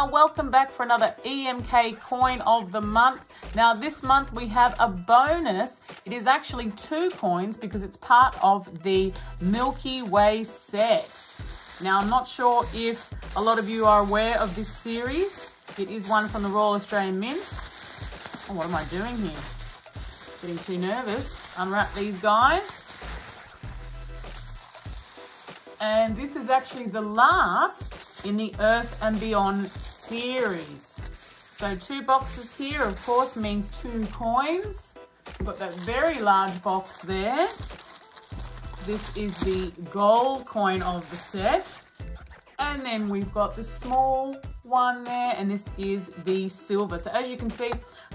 Now, welcome back for another EMK coin of the month. Now, this month we have a bonus. It is actually 2 coins because it's part of the Milky Way set. Now, I'm not sure if a lot of you are aware of this series. It is one from the Royal Australian Mint. Oh, what am I doing here? Getting too nervous. Unwrap these guys. And this is actually the last in the Earth and Beyond series. So 2 boxes here, of course, means 2 coins. We've got that very large box there. This is the gold coin of the set. And then we've got the small one there, and this is the silver. So as you can see,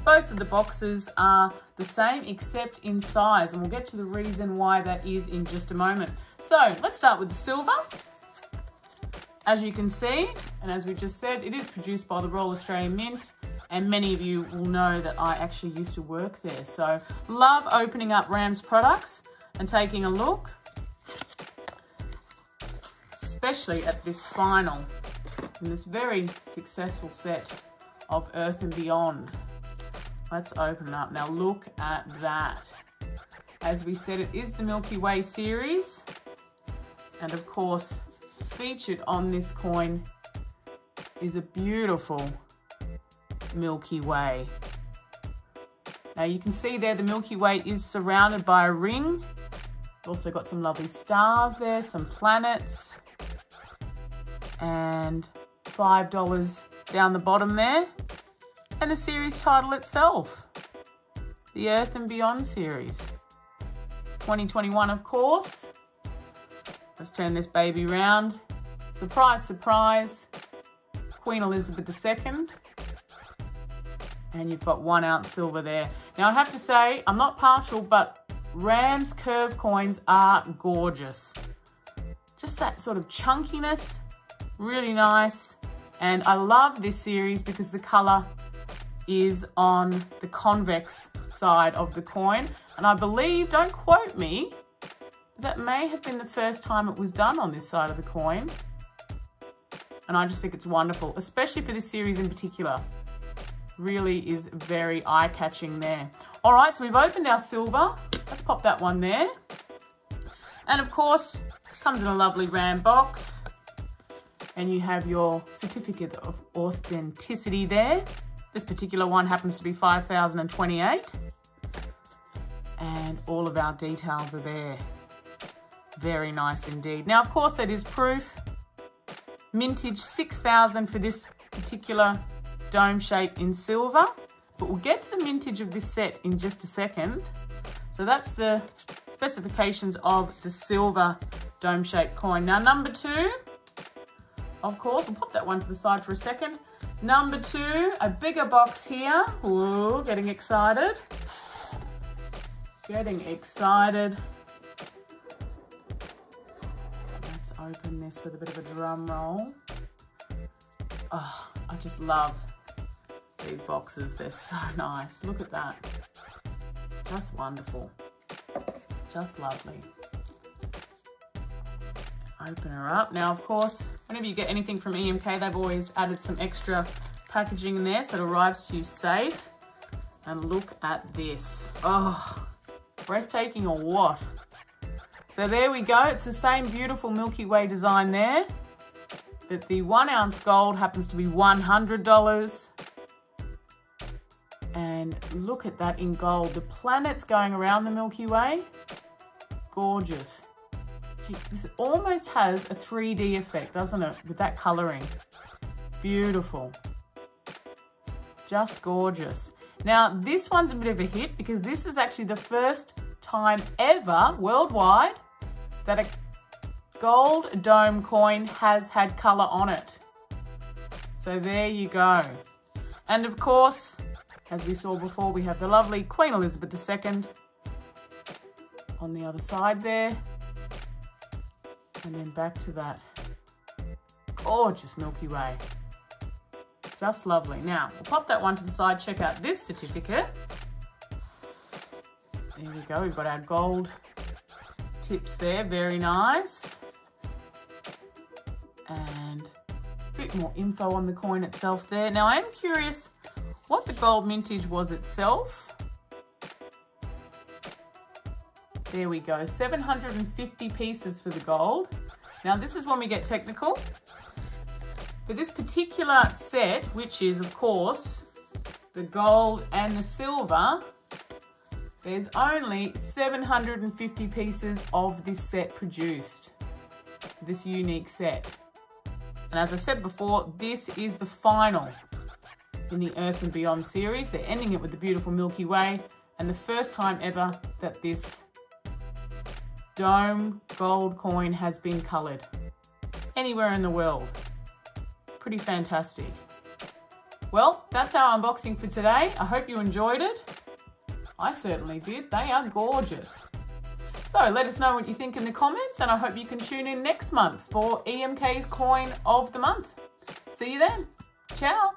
both of the boxes are the same except in size, and we'll get to the reason why that is in just a moment. So let's start with the silver. As you can see, and as we just said, it is produced by the Royal Australian Mint, and many of you will know that I actually used to work there. So love opening up RAM's products and taking a look, especially at this final in this very successful set of Earth and Beyond. Let's open it up. Now look at that. As we said, it is the Milky Way series. And of course, featured on this coin is a beautiful Milky Way. Now you can see there the Milky Way is surrounded by a ring. Also got some lovely stars there, some planets, and $5 down the bottom there. And the series title itself, the Earth and Beyond series. 2021, of course. Let's turn this baby round. Surprise, surprise. Queen Elizabeth II. And you've got 1 ounce silver there. Now I have to say, I'm not partial, but RAM's curve coins are gorgeous. Just that sort of chunkiness, really nice. And I love this series because the color is on the convex side of the coin. And I believe, don't quote me, that may have been the first time it was done on this side of the coin. And I just think it's wonderful, especially for this series in particular. Really is very eye-catching there. All right, so we've opened our silver. Let's pop that one there. And of course, comes in a lovely RAM box. And you have your certificate of authenticity there. This particular one happens to be 5,028. And all of our details are there. Very nice indeed. Now, of course, that is proof. Mintage 6,000 for this particular dome shape in silver. But we'll get to the mintage of this set in just a second. So that's the specifications of the silver dome shaped coin. Now, number 2, of course, we'll pop that one to the side for a second. Number 2, a bigger box here. Ooh, getting excited. Getting excited. Let's open this with a bit of a drum roll. Oh, I just love these boxes. They're so nice. Look at that. Just wonderful. Just lovely. Open her up. Now, of course, whenever you get anything from EMK, they've always added some extra packaging in there so it arrives to you safe. And look at this. Oh, breathtaking or what? So there we go. It's the same beautiful Milky Way design there. But the 1 ounce gold happens to be $100. And look at that in gold. The planets going around the Milky Way. Gorgeous. This almost has a 3D effect, doesn't it? With that colouring. Beautiful. Just gorgeous. Now, this one's a bit of a hit because this is actually the first time ever worldwide that a gold dome coin has had colour on it. So there you go. And of course, as we saw before, we have the lovely Queen Elizabeth II on the other side there. And then back to that gorgeous Milky Way. Just lovely. Now, we'll pop that one to the side. Check out this certificate. There we go. We've got our gold tips there. Very nice. And Bit more info on the coin itself there. Now I am curious what the gold mintage was itself. There we go, 750 pieces for the gold. Now this is when we get technical. For this particular set, which is of course the gold and the silver, there's only 750 pieces of this set produced, this unique set. And as I said before, this is the final in the Earth and Beyond series. They're ending it with the beautiful Milky Way, and the first time ever that this dome gold coin has been coloured anywhere in the world. Pretty fantastic. Well, that's our unboxing for today. I hope you enjoyed it. I certainly did. They are gorgeous. So let us know what you think in the comments, and I hope you can tune in next month for EMK's Coin of the Month. See you then. Ciao.